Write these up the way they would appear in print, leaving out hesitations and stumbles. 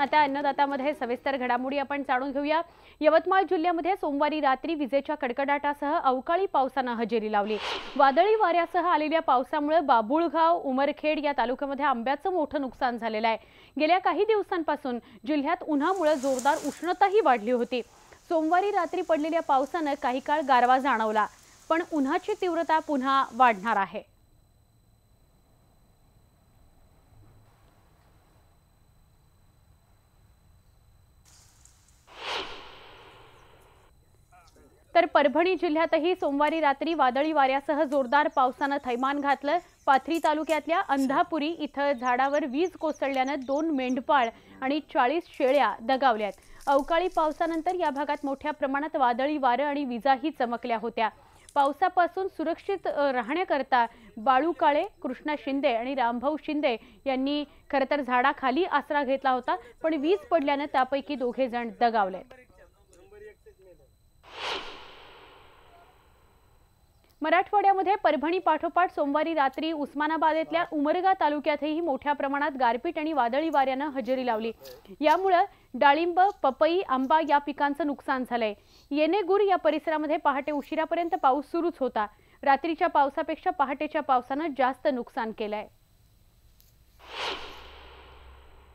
आता अन्नदातामध्ये सविस्तर घडामोडी आपण जाणून घेऊया। यवतमाळ जिल्ह्यामध्ये सोमवारी रात्री विजेच्या कडकडाटासह अवकाळी पावसाने हजेरी लावली। वादळी वाऱ्यासह आलेल्या पावसामुळे बाबुळगाव, उमरखेड या तालुक्यामध्ये आंब्याचं मोठं नुकसान झालेलं आहे। गेल्या काही दिवसांपासून जिल्ह्यात उन्हामुळे जोरदार उष्णताही वाढली होती। सोमवारी रात्री पडलेल्या पावसाने काही काळ गारवा जाणवला, पण उन्हाची तीव्रता पुन्हा वाढणार आहे। तर परभणी जिल्ह्यातही सोमवारी रात्री वादळी वाऱ्यासह जोरदार पावसाने थैमान घातलं। पाथरी तालुक्यातल्या अंधापुरी इथं झाडावर वीज कोसळल्याने 2 मेंढपाळ आणि 40 शेळ्या दगावल्यात। अवकाळी पावसानंतर या भागात मोठ्या प्रमाणात वादळी वारे आणि विजाही चमकल्या होत्या। पावसापासून सुरक्षित राहण्याकरता बाळू काळे, कृष्णा शिंदे आणि रामभाऊ शिंदे यांनी खरतर झाडाखाली आसरा घेतला होता, पण वीज पडल्याने त्यापैकी 2 जण दगावले। मराठवाड्यामध्ये परभणी पाठोपाठ सोमवारी रात्री उस्मानाबाद येथल्या उमरगा तालुक्यातही मोठ्या प्रमाणात गारपीट आणि वादळी वाऱ्याने हजेरी लावली। यामुळे डाळिंब, पपई, आंबा या पिकांचं नुकसान झालंय। येनेगूर या परिसरामध्ये पहाटे उशिरापर्यंत पाऊस सुरूच होता। रात्रीच्या पावसापेक्षा पहाटेच्या पावसाने जास्त नुकसान केलंय।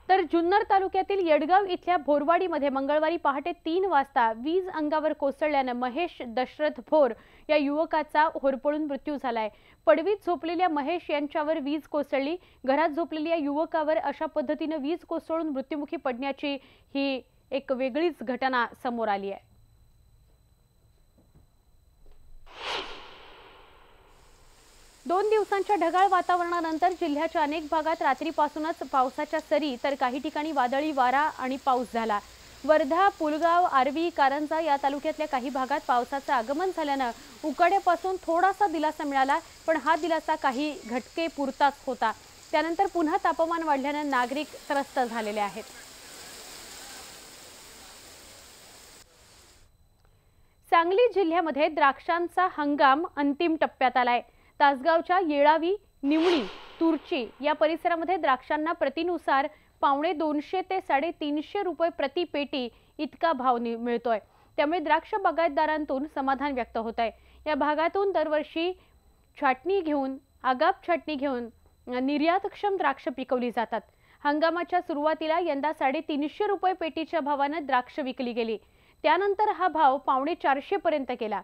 तर जुन्नर तालुक्यातील येडगाव इथल्या भोरवाडीमध्ये मंगळवारी पहाटे 3 वाजता वीज अंगावर कोसळल्याने महेश दशरथ भोर या युवकाचा होरपळून मृत्यू झालाय। पडवीत झोपलेल्या महेश यांच्यावर वीज कोसळली। घरात झोपलेल्या युवकावर अशा पद्धतीने वीज कोसळून मृत्युमुखी पडण्याची ही एक वेगळीच घटना समोर आली आहे। 2 दिवसांच्या ढगाळ वातावरणानंतर जिल्ह्याच्या अनेक भागात रात्रीपासूनच पावसाच्या सरी तर काही ठिकाणी वादळी वारा आणि पाऊस झाला। वर्धा, पुलगाव, आर्वी, कारंजा या तालुक्यातल्या काही भागात पावसाचं आगमन झाल्याने उकाड्यापासून थोडासा दिलासा मिळाला, पण हा दिलासा काही घटके पुरताच होता। त्यानंतर पुन्हा तापमान वाढल्याने नागरिक त्रस्त झालेले आहेत। सांगली जिल्ह्यामध्ये द्राक्षांचा हंगाम अंतिम टप्प्यात आलाय। तासगावच्या येळावी, निवणी, तुर्ची या परिसरामध्ये द्राक्षांना प्रतिनुसार $250 ते $350 रुपये प्रति पेटी इतका भाव मिळतोय। त्यामुळे द्राक्ष बागायतदारांतून समाधान व्यक्त होत आहे। या भागातून दरवर्षी आगाप छाटणी घेऊन निर्यातक्षम द्राक्ष पिकवली जातात। हंगामाच्या सुरुवातीला यंदा $350 रुपये पेटीच्या भावाने द्राक्ष विकली गेली। त्यानंतर हा भाव $450 पर्यंत गेला।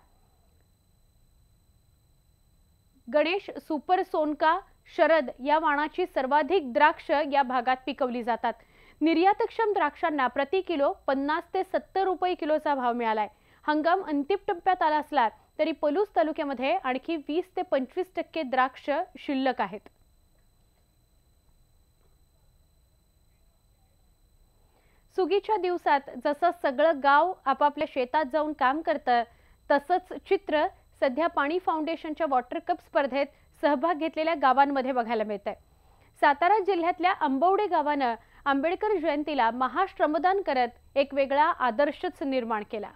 गणेश, सुपर सोनका, शरद या वाणाची सर्वाधिक द्राक्ष या भागात पिकवली जातात। निर्यातक्षम द्राक्षांना प्रति किलो 50 ते 70 रुपये किलोचा भाव मिळालाय। हंगाम अंतिम टप्प्यात आला असला तरी पलूस तालुक्यामध्ये आणखी 20 ते 25% द्राक्ष शिल्लक आहेत। सुगीच्या दिवसात जसं सगळं गाव आपापल्या शेतात जाऊन काम करतं, तसंच चित्र सध्या पाणी फाउंडेशनच्या वॉटर कप स्पर्धेत सहभाग घेतलेल्या गावांमध्ये बघायला मिळतंय। सातारा जिल्ह्यातल्या आंबवडे गावाने आंबेडकर जयंतीला महाश्रमदान करत एक वेगळा आदर्शच निर्माण केला।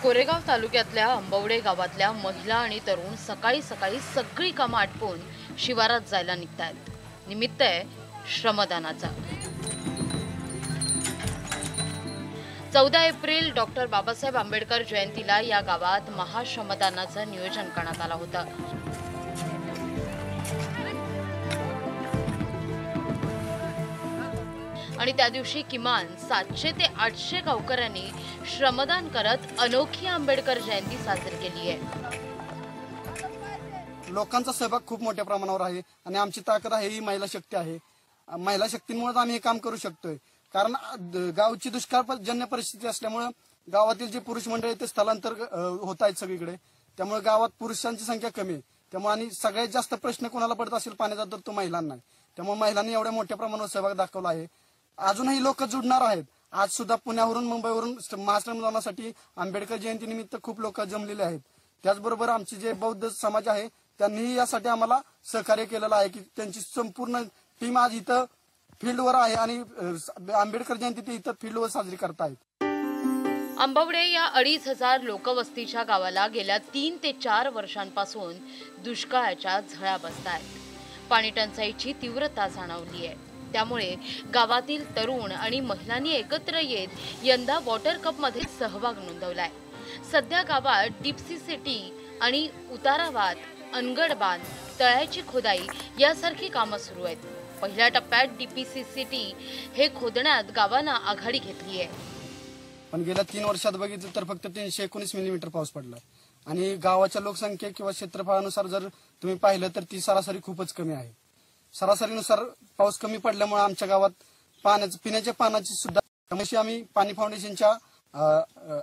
कोरेगाव तालुक्यातल्या आंबवडे गावातल्या महिला आणि तरुण सकाळी सकाळी सगळी कामं आटपून शिवारात जायला निघतात। निमित्त आहे श्रमदानाचा। 14 एप्रिल डॉक्टर बाबासाहेब आंबेडकर जयंतीला या गावात महाश्रमदानाचं नियोजन करण्यात आलं होतं। आणि त्या दिवशी किमान 700 ते 800 गावकऱ्यांनी श्रमदान करत अनोखी आंबेडकर जयंती साजरी केली आहे। लोकांचा सहभाग खूप मोठ्या प्रमाणावर आहे आणि आमची ताकद आहे ही महिला शक्ती आहे। महिला शक्तीमुळे आम्ही हे काम करू शकतोय, कारण गावची दुष्काळजन्य परिस्थिती असल्यामुळे गावातील जे पुरुष मंडळी ते स्थलांतर होत आहेत सगळीकडे। त्यामुळे गावात पुरुषांची संख्या कमी आहे। त्यामुळे आणि सगळ्यात जास्त प्रश्न कोणाला पडत असेल पाण्याचा तर तो महिलांना आहे। त्यामुळे महिलांनी एवढ्या मोठ्या प्रमाणावर सहभाग दाखवला आहे। अजूनही लोक जुडणार आहेत। आज सुद्धा पुण्यावरून, मुंबईवरून महाश्रमदानासाठी आंबेडकर जयंती निमित्त खूप लोक जमलेले आहेत। त्याचबरोबर आमचे जे बौद्ध समाज आहे त्यांनीही यासाठी आम्हाला सहकार्य केलेलं आहे की त्यांची संपूर्ण टीम आज इथं फील्डवर आहे आणि आंबेडकर जयंती ते इथं फील्डवर साजरी करतायत. आंबवडे या 2500 लोकवस्तीच्या गावाला गेल्या 3 ते 4 वर्षांपासून दुष्काळाच्या झळा बसतायत. पाणी टंचाईची तीव्रता जाणवली आहे. त्यामुळे गावातील तरुण आणि महिलांनी एकत्र येत यंदा वॉटर कप मध्ये सहभाग नोंदवलाय. सध्या गावात डिप्सी सिटी आणि उतारावाद, अनगड बांध, तळ्याची खोदाई यासारखी कामं सुरू आहेत. पहिल्या टप्प्यात डीपीसी सिटी हे खोदण्यात गावानं आघाडी घेतली आहे. पण गेल्या 3 वर्षात बघितलं तर फक्त 319 मिलीमीटर पाऊस पडला आणि गावाच्या लोकसंख्ये किंवा क्षेत्रफळानुसार जर तुम्ही पाहिलं तर ती सरासरी खूपच कमी आहे. सरासरीनुसार पाऊस कमी पडल्यामुळे आमच्या गावात पिण्याच्या पाण्याची सुद्धा समस्या. आम्ही पाणी फाउंडेशनच्या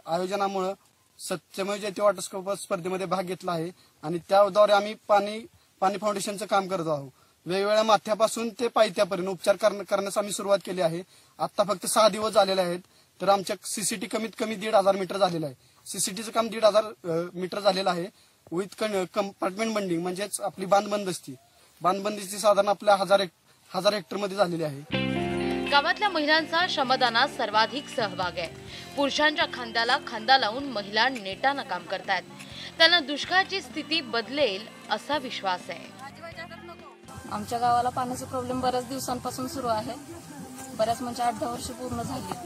आयोजनामुळे सत्यमेव जयते वॉटर स्कोप स्पर्धेमध्ये भाग घेतला आहे आणि त्याद्वारे आम्ही पाणी फाउंडेशनचं काम करत आहोत. वेगवेगळ्या माथ्यापासून ते पायथ्यापर्यंत उपचार करण्यास आम्ही सुरुवात केली आहे. आता फक्त 6 दिवस झालेले आहेत तर आमच्या सीसीटी कमीत कमी 1,500 मीटर झालेलं आहे. सीसीटीचं काम 1,500 मीटर झालेलं आहे. विथ कंपार्टमेंट बंडिंग म्हणजेच आपली बांधबंदीची साधारण आपल्या 1000 हेक्टर मध्ये झालेली आहे. गावातल्या महिलांचा श्रमदानात सर्वाधिक सहभाग आहे. पुरुषांच्या खांद्याला खांदा लावून महिला नेटानं काम करतात. त्यांना दुष्काळाची स्थिती बदलेल असा विश्वास आहे. आमच्या गावाला पाण्याचा प्रॉब्लेम बऱ्याच दिवसांपासून सुरू आहे. बऱ्याच म्हणजे 8-10 वर्ष पूर्ण झाली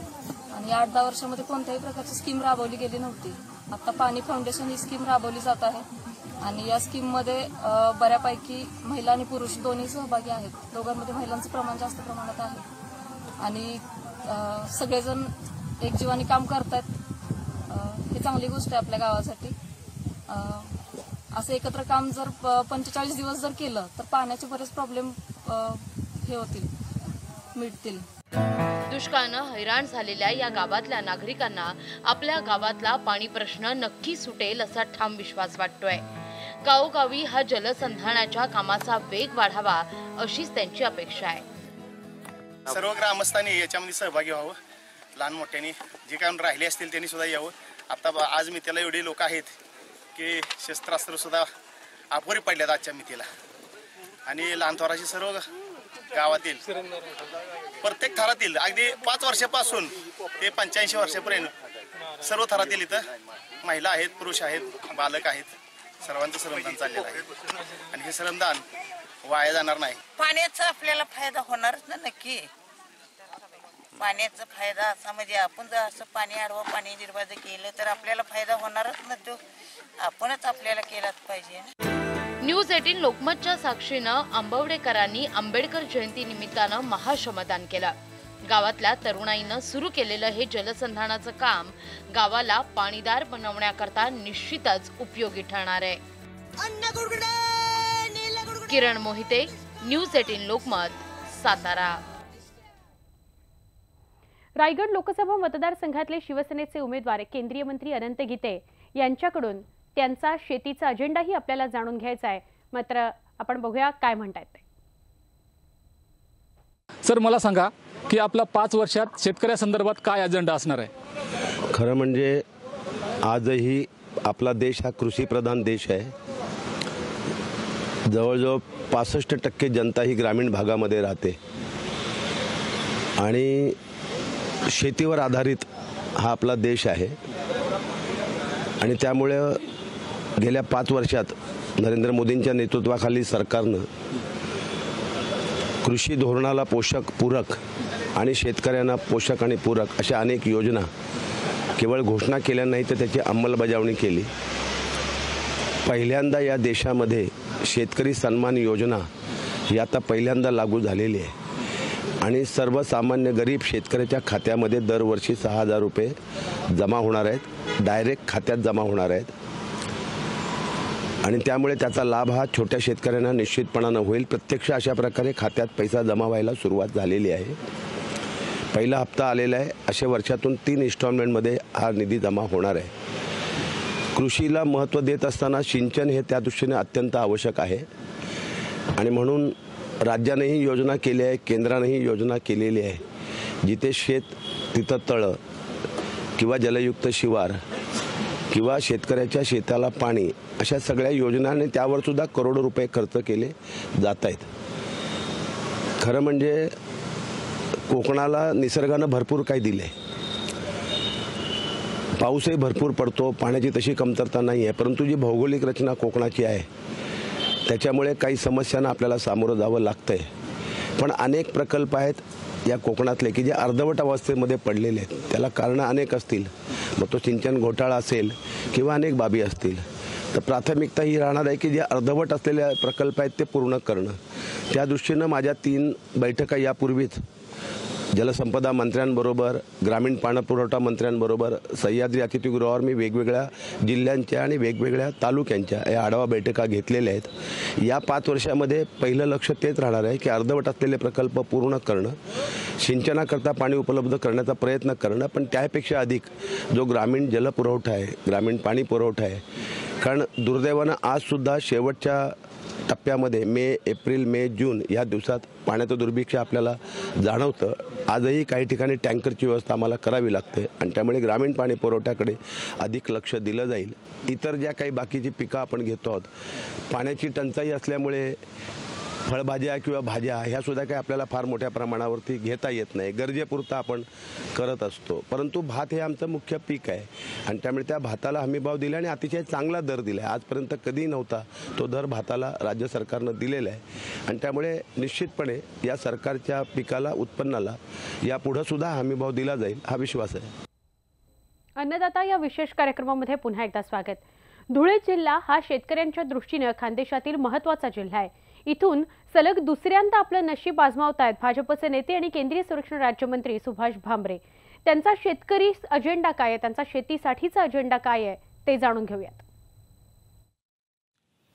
आणि 8-10 वर्षामध्ये कोणत्याही प्रकारची स्कीम राबवली गेली नव्हती. आता पाणी फाउंडेशन ही स्कीम राबवली जात आहे आणि या स्कीममध्ये बऱ्यापैकी महिला आणि पुरुष दोन्ही सहभागी आहेत. दोघांमध्ये महिलांचं प्रमाण जास्त प्रमाणात आहे आणि सगळेजण एकजीवाने काम करतात. ही चांगली गोष्ट आहे आपल्या गावासाठी. असं एकत्र काम जर 45 दिवस जर केलं तर पाण्याचे बरेच प्रॉब्लेम मिटतील. दुष्काळानं हैराण झालेल्या या गावातल्या नागरिकांना आपल्या गावातला पाणी प्रश्न नक्की सुटेल असा ठाम विश्वास वाटतोय. गावोगावी हा जलसंधारणाच्या कामाचा वेग वाढावा अशीच त्यांची अपेक्षा आहे. सर्व ग्रामस्थांनी याच्यामध्ये सहभागी व्हावं. लहान मोठ्यांनी जे काम राहिले असतील त्यांनी सुद्धा यावं. आता आज मितीला एवढे लोक आहेत की शस्त्रास्त्र सुद्धा अपुरी पडल्यात आजच्या मितीला आणि लहान थोराची सर्व गावातील प्रत्येक थरातील अगदी 5 वर्षापासून ते 85 वर्षापर्यंत सर्व थरातील इथं महिला आहेत, पुरुष आहेत, बालक आहेत. सर्वांचं श्रमदान चाललेलं आहे आणि हे श्रमदान वाया जाणार नाही. पाण्याचा आपल्याला फायदा होणारच ना नक्की. पाण्याचा फायदा असा म्हणजे आपण जर असं पाणी आडवं पाणी निर्वाध केलं तर आपल्याला फायदा होणारच ना. तो आपणच आपल्याला केलाच पाहिजे. न्यूज 18 लोकमतच्या साक्षीनं आंबवडेकरांनी आंबेडकर जयंती निमित्तानं महाश्रमदान केलं. गावातल्या तरुणाईनं सुरू केलेलं हे जलसंधारणाचं काम गावाला पाणीदार बनवण्याकरता निश्चितच उपयोगी ठरणार आहे. किरण मोहिते, न्यूज 18 लोकमत, सातारा. रायगड लोकसभा मतदारसंघातले शिवसेनेचे उमेदवार केंद्रीय मंत्री अनंत गीते यांच्याकडून त्यांचा शेतीचा अजेंडाही आपल्याला जाणून घ्यायचा आहे. मात्र आपण बघूया काय म्हणतायत ते. सर, मला सांगा की आपला 5 वर्षात शेतकऱ्यासंदर्भात काय अजेंडा असणार आहे? खरं म्हणजे आजही आपला देश हा कृषीप्रधान देश आहे. जवळजवळ 65% जनता ही ग्रामीण भागामध्ये राहते आणि शेतीवर आधारित हा आपला देश आहे आणि त्यामुळे गेल्या 5 वर्षात नरेंद्र मोदींच्या नेतृत्वाखाली सरकारनं कृषी धोरणाला पोषक पूरक आणि शेतकऱ्यांना पोषक आणि पूरक अशा अनेक योजना केवळ घोषणा केल्या नाही तर त्याची अंमलबजावणी केली. पहिल्यांदा या देशामध्ये शेतकरी सन्मान योजना ही आता पहिल्यांदा लागू झालेली आहे आणि सर्वसामान्य गरीब शेतकऱ्याच्या खात्यामध्ये दरवर्षी 6,000 रुपये जमा होणार आहेत. डायरेक्ट खात्यात जमा होणार आहेत आणि त्यामुळे त्याचा लाभ हा छोट्या शेतकऱ्यांना निश्चितपणानं होईल. प्रत्यक्ष अशा प्रकारे खात्यात पैसा जमा व्हायला सुरुवात झालेली आहे. पहिला हप्ता आलेला आहे. अशा वर्षातून 3 इन्स्टॉलमेंटमध्ये हा निधी जमा होणार आहे. कृषीला महत्त्व देत असताना सिंचन हे त्या दृष्टीने अत्यंत आवश्यक आहे आणि म्हणून राज्यानेही योजना केली आहे, केंद्रानेही योजना केलेली आहे. जिथे शेत तिथं तळं किंवा जलयुक्त शिवार किंवा शेतकऱ्याच्या शेताला पाणी अशा सगळ्या योजनांनी त्यावर सुद्धा करोडो रुपये खर्च केले जात आहेत. खरं म्हणजे कोकणाला निसर्गानं भरपूर काही दिलं आहे. पाऊसही भरपूर पडतो, पाण्याची तशी कमतरता नाही आहे, परंतु जी भौगोलिक रचना कोकणाची आहे त्याच्यामुळे काही समस्यांना आपल्याला सामोरं जावं लागतं आहे. पण अनेक प्रकल्प आहेत या कोकणातले की जे अर्धवट अवस्थेमध्ये पडलेले आहेत. त्याला कारणं अनेक असतील, मग तो सिंचन घोटाळा असेल किंवा अनेक बाबी असतील. तर प्राथमिकता ही राहणार आहे की जे अर्धवट असलेले प्रकल्प आहेत ते पूर्ण करणं. त्या दृष्टीनं माझ्या 3 बैठका यापूर्वीच जलसंपदा मंत्र्यांबरोबर, ग्रामीण पाणीपुरवठा मंत्र्यांबरोबर, सह्याद्री अतिथीगृहावर मी वेगवेगळ्या जिल्ह्यांच्या आणि वेगवेगळ्या तालुक्यांच्या या आढावा बैठका घेतलेल्या आहेत. या 5 वर्षामध्ये पहिलं लक्ष तेच राहणार आहे की अर्धवट असलेले प्रकल्प पूर्ण करणं, सिंचनाकरता पाणी उपलब्ध करण्याचा प्रयत्न करणं. पण त्यापेक्षा अधिक जो ग्रामीण जलपुरवठा आहे, ग्रामीण पाणी पुरवठा आहे, कारण दुर्दैवानं आजसुद्धा शेवटच्या टप्प्यामध्ये एप्रिल मे जून या दिवसात पाण्याचं दुर्भिक्ष आपल्याला जाणवतं. आजही काही ठिकाणी टँकरची व्यवस्था आम्हाला करावी लागते आणि त्यामुळे ग्रामीण पाणी पुरवठ्याकडे अधिक लक्ष दिलं जाईल. इतर ज्या काही बाकीची पिकं आपण घेतो आहोत, पाण्याची टंचाई असल्यामुळे फळभाज्या किंवा भाज्या ह्यासुद्धा काही आपल्याला फार मोठ्या प्रमाणावरती घेता येत नाही. गरजेपुरतं आपण करत असतो, परंतु भात हे आमचं मुख्य पीक आहे आणि त्यामुळे त्या भाताला हमीभाव दिला आणि अतिशय चांगला दर दिला आहे. आजपर्यंत कधी नव्हता तो दर भाताला राज्य सरकारनं दिलेला आहे आणि त्यामुळे निश्चितपणे या सरकारच्या पिकाला, उत्पन्नाला यापुढंसुद्धा हमीभाव दिला जाईल हा विश्वास आहे. अन्नदाता या विशेष कार्यक्रमामध्ये पुन्हा एकदा स्वागत. धुळे जिल्हा हा शेतकऱ्यांच्या दृष्टीने खानदेशातील महत्त्वाचा जिल्हा आहे. इथून सलग दुसऱ्यांदा आपलं नशीब आजमावतायत भाजपचे नेते आणि केंद्रीय संरक्षण राज्यमंत्री सुभाष भामरे. त्यांचा शेतकरी अजेंडा काय आहे, त्यांचा शेतीसाठीचा अजेंडा काय आहे ते जाणून घेऊयात.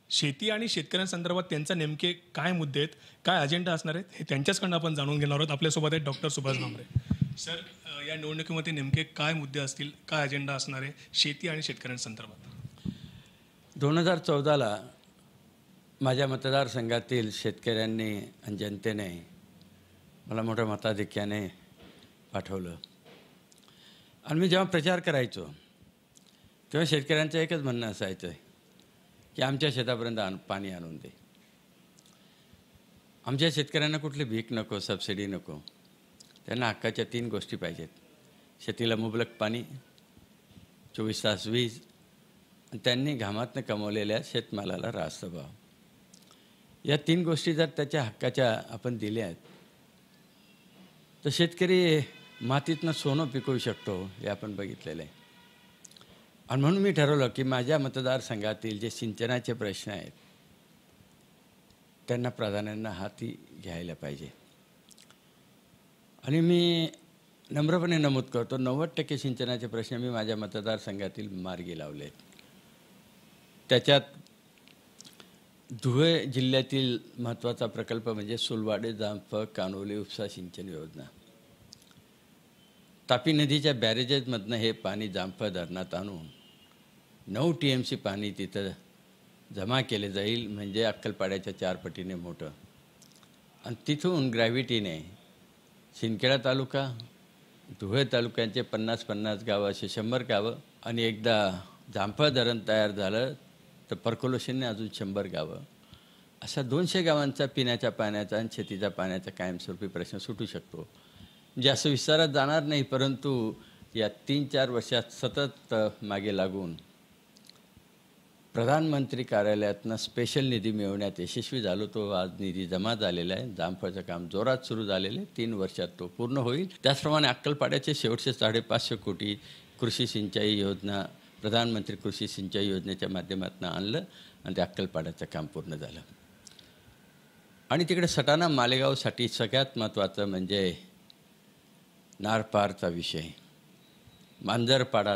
शेती आणि शेतकऱ्यांसंदर्भात त्यांचा नेमके काय मुद्दे आहेत, काय अजेंडा असणार आहेत, हे त्यांच्याचकडनं आपण जाणून घेणार आहोत. आपल्यासोबत आहेत डॉक्टर सुभाष भामरे. सर, या निवडणुकीमध्ये नेमके काय मुद्दे असतील, काय अजेंडा असणार आहे शेती आणि शेतकऱ्यांसंदर्भात? 2014ला माझ्या मतदारसंघातील शेतकऱ्यांनी आणि जनतेने मला मोठ्या मताधिक्याने पाठवलं आणि मी जेव्हा प्रचार करायचो तेव्हा शेतकऱ्यांचं एकच म्हणणं असायचं की आमच्या शेतापर्यंत पाणी आणून दे. आमच्या शेतकऱ्यांना कुठली भीक नको, सबसिडी नको. त्यांना हक्काच्या 3 गोष्टी पाहिजेत: शेतीला मुबलक पाणी, 24 तास वीज आणि त्यांनी घामातनं कमवलेल्या शेतमालाला रास्त भाव. या 3 गोष्टी जर त्याच्या हक्काच्या आपण दिल्या आहेत तर शेतकरी मातीतनं सोनं पिकवू शकतो, हे आपण बघितलेलं आहे. आणि म्हणून मी ठरवलं की माझ्या मतदारसंघातील जे सिंचनाचे प्रश्न आहेत त्यांना प्राधान्यानं हाती घ्यायला पाहिजे. आणि मी नम्रपणे नमूद करतो 90% सिंचनाचे प्रश्न मी माझ्या मतदारसंघातील मार्गी लावले आहेत. त्याच्यात धुळे जिल्ह्यातील महत्त्वाचा प्रकल्प म्हणजे सुलवाडे जांफ कानोली उपसा सिंचन योजना. तापी नदीच्या बॅरेजेसमधनं हे पाणी जांफ धरणात आणून 9 TMC पाणी तिथं जमा केले जाईल, म्हणजे अक्कलपाड्याच्या 4 पटीने मोठं. आणि तिथून ग्रॅव्हिटीने शिंदखेडा तालुका, धुळे तालुक्यांचे 50-50 गावं असे 100 गावं आणि एकदा जांफ धरण तयार झालं तर पर्कोलेशनने अजून 100 गावं, अशा 200 गावांचा पिण्याच्या पाण्याचा आणि शेतीच्या पाण्याचा कायमस्वरूपी प्रश्न सुटू शकतो. म्हणजे असं विस्तारात जाणार नाही, परंतु या 3-4 वर्षात सतत मागे लागून प्रधानमंत्री कार्यालयातनं स्पेशल निधी मिळवण्यात यशस्वी झालो. तो आज निधी जमा झालेला आहे. जांफाचं काम जोरात सुरू झालेलं आहे. 3 वर्षात तो पूर्ण होईल. त्याचप्रमाणे अक्कलपाड्याचे शेवटचे 550 कोटी कृषी सिंचाई योजना प्रधानमंत्री कृषी सिंचाई योजनेच्या माध्यमातून आणलं आणि ते अक्कलपाड्याचं काम पूर्ण झालं. आणि तिकडे सटाणा मालेगावसाठी सगळ्यात महत्त्वाचं म्हणजे नारपारचा विषय. मांजरपाडा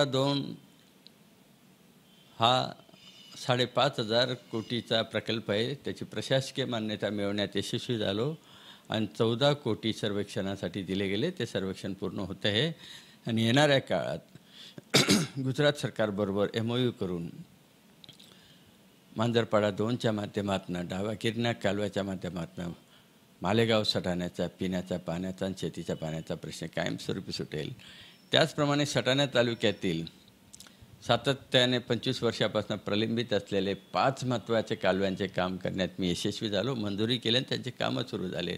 2 हा 5,500 कोटीचा प्रकल्प आहे. त्याची प्रशासकीय मान्यता मिळवण्यात यशस्वी झालो आणि 14 कोटी सर्वेक्षणासाठी दिले गेले. ते सर्वेक्षण पूर्ण होत आहे आणि येणाऱ्या काळात गुजरात सरकारबरोबर MOU करून मांजरपाडा 2च्या माध्यमातून डावा गिरणा कालव्याच्या माध्यमातून मालेगाव सटाण्याचा पिण्याच्या पाण्याचा आणि शेतीच्या पाण्याचा प्रश्न कायमस्वरूपी सुटेल. त्याचप्रमाणे सटाणा तालुक्यातील सातत्याने 25 वर्षापासून प्रलंबित असलेले 5 महत्त्वाचे कालव्यांचे काम करण्यात मी यशस्वी झालो. मंजुरी केल्याने त्यांचे कामं सुरू झाले.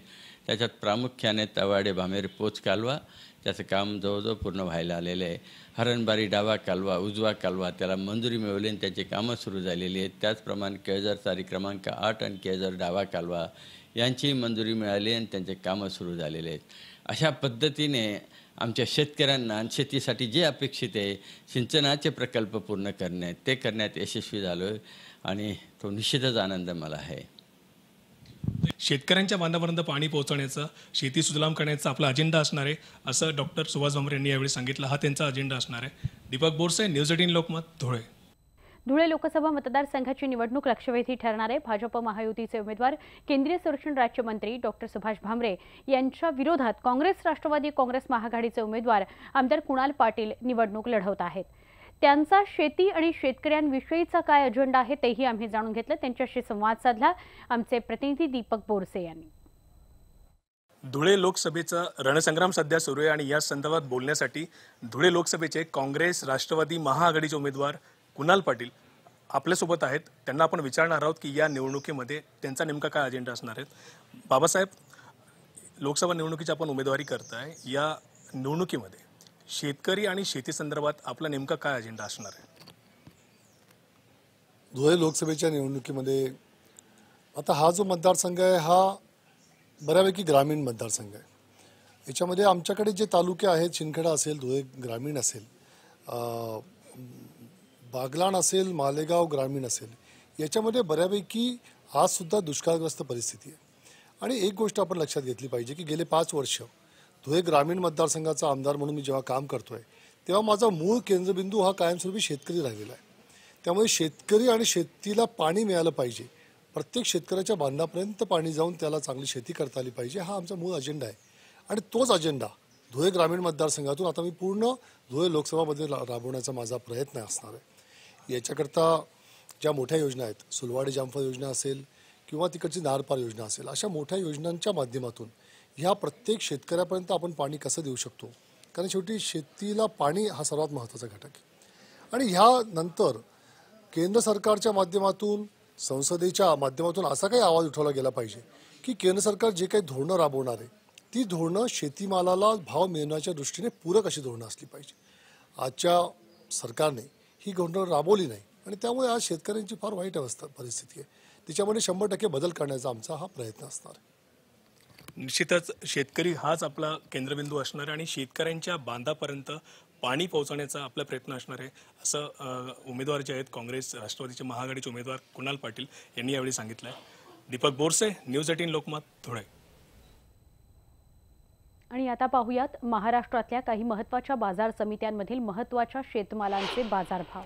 त्याच्यात प्रामुख्याने तवाडे भामेर पोच कालवा, त्याचं काम जवळजवळ पूर्ण व्हायला आलेलं आहे. हरणबारी डावा कालवा, उजवा कालवा त्याला मंजुरी मिळवली आणि त्याची कामं सुरू झालेली आहेत. त्याचप्रमाणे केळझर चारी क्रमांक 8 आणि केळझर डावा कालवा यांची मंजुरी मिळाली आणि त्यांचे कामं सुरू झालेले आहेत. अशा पद्धतीने आमच्या शेतकऱ्यांना आणि शेतीसाठी जे अपेक्षित आहे सिंचनाचे प्रकल्प पूर्ण करणे ते करण्यात यशस्वी झालो आहे आणि तो निश्चितच आनंद मला आहे. शेतकऱ्यांच्या बांधापर्यंत पाणी पोहोचवण्याचा, शेती सुजलाम करण्याचा आपला अजेंडा असणार आहे असं डॉक्टर सुभाष भामरे यांनी यावेळी सांगितलं. हा त्यांचा अजेंडा असणार आहे. दीपक बोरसे, न्यूज 18 लोकमत, धुळे. धुळे लोकसभा मतदारसंघाची निवडणूक लक्षवेधी ठरणार आहे. भाजप महायुतीचे उमेदवार केंद्रीय संरक्षण राज्यमंत्री डॉक्टर सुभाष भामरे यांच्या विरोधात काँग्रेस, राष्ट्रवादी काँग्रेस महाआघाडीचे उमेदवार आमदार कुणाल पाटील निवडणूक लढवत आहेत. त्यांचा शेती आणि शेतकऱ्यांविषयीचा काय अजेंडा आहे तेही आम्ही जाणून घेतलं. त्यांच्याशी संवाद साधला आमचे प्रतिनिधी दीपक बोरसे यांनी. धुळे लोकसभेचा रणसंग्राम सध्या सुरू आहे आणि या संदर्भात बोलण्यासाठी धुळे लोकसभेचे काँग्रेस, राष्ट्रवादी महाआघाडीचे उमेदवार कुणाल पाटील आपल्यासोबत आहेत. त्यांना आपण विचारणार आहोत की या निवडणुकीमध्ये त्यांचा नेमका काय अजेंडा असणार आहे. बाबासाहेब, लोकसभा निवडणुकीची आपण उमेदवारी करताय. या निवडणुकीमध्ये शेतकरी आणि शेती संदर्भात आपला नेमका काय अजेंडा असणार आहे? धुळे लोकसभेच्या निवडणुकीमध्ये आता हा जो मतदारसंघ आहे हा बऱ्यापैकी ग्रामीण मतदारसंघ आहे. याच्यामध्ये आमच्याकडे जे तालुके आहेत, शिंदखेडा असेल, धुळे ग्रामीण असेल, बागलाण असेल, मालेगाव ग्रामीण असेल, याच्यामध्ये बऱ्यापैकी आजसुद्धा दुष्काळग्रस्त परिस्थिती आहे. आणि एक गोष्ट आपण लक्षात घेतली पाहिजे की गेले 5 वर्ष धुळे ग्रामीण मतदारसंघाचा आमदार म्हणून मी जेव्हा काम करतोय तेव्हा माझा मूळ केंद्रबिंदू हा कायमस्वरूपी शेतकरी राहिलेला आहे. त्यामुळे शेतकरी आणि शेतीला पाणी मिळालं पाहिजे, प्रत्येक शेतकऱ्याच्या बांधापर्यंत पाणी जाऊन त्याला चांगली शेती करता आली पाहिजे, हा आमचा मूळ अजेंडा आहे. आणि तोच अजेंडा धुळे ग्रामीण मतदारसंघातून आता मी पूर्ण धुळे लोकसभामध्ये राबवण्याचा माझा प्रयत्न असणार आहे. याच्याकरता ज्या मोठ्या योजना आहेत, सुलवाडी जामफळ योजना असेल किंवा तिकडची नारपार योजना असेल, अशा मोठ्या योजनांच्या माध्यमातून ह्या प्रत्येक शेतकऱ्यापर्यंत आपण पाणी कसं देऊ शकतो, कारण शेवटी शेतीला पाणी हा सर्वात महत्त्वाचा घटक आहे. आणि ह्यानंतर केंद्र सरकारच्या माध्यमातून, संसदेच्या माध्यमातून असा काही आवाज उठवला गेला पाहिजे की केंद्र सरकार जे काही धोरणं राबवणार आहे ती धोरणं शेतीमालाला भाव मिळण्याच्या दृष्टीने पूरक अशी धोरणं असली पाहिजे. आजच्या सरकारने ही धोरणं राबवली नाही आणि त्यामुळे आज शेतकऱ्यांची फार वाईट परिस्थिती आहे. त्याच्यामध्ये 100% बदल करण्याचा आमचा हा प्रयत्न असणार आहे. निश्चितच शेतकरी हाच आपला केंद्रबिंदू असणार आहे आणि शेतकऱ्यांच्या बांधापर्यंत पाणी पोहोचवण्याचा आपला प्रयत्न असणार आहे असं उमेदवार जे आहेत काँग्रेस, राष्ट्रवादीचे महाआघाडीचे उमेदवार कुणाल पाटील यांनी यावेळी सांगितलं आहे. दीपक बोरसे, न्यूज 18 लोकमत, धुळे. आणि आता पाहूयात महाराष्ट्रातल्या काही महत्त्वाच्या बाजार समित्यांमधील महत्त्वाच्या शेतमालांचे बाजारभाव.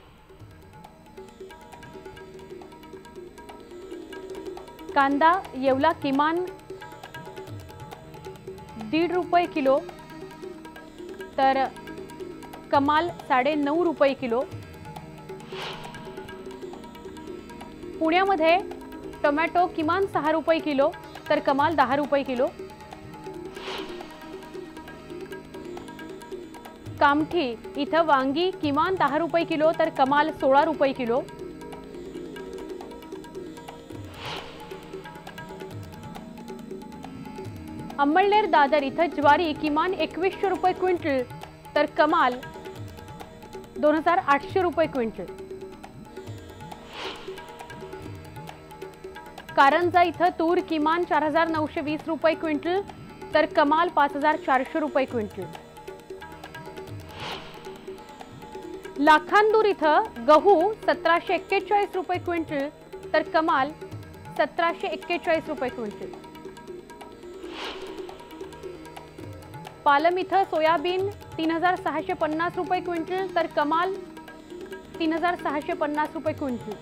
कांदा येवला किमान 1.5 रुपये किलो तर कमाल 9.5 रुपये किलो. पुण्यामध्ये टोमॅटो किमान 6 रुपये किलो तर कमाल 10 रुपये किलो. कामठी इथं वांगी किमान 10 रुपये किलो तर कमाल 16 रुपये किलो. अंमळनेर दादर इथं ज्वारी किमान 2100 रुपये क्विंटल तर कमाल 2800 रुपये क्विंटल. कारंजा इथं तूर किमान 4920 रुपये क्विंटल तर कमाल 5400 रुपये क्विंटल. लाखांदूर इथं गहू 1741 रुपये क्विंटल तर कमाल 1741 रुपये क्विंटल. पालम इथं सोयाबीन 3650 रुपये क्विंटल तर कमाल 3650 रुपये क्विंटल.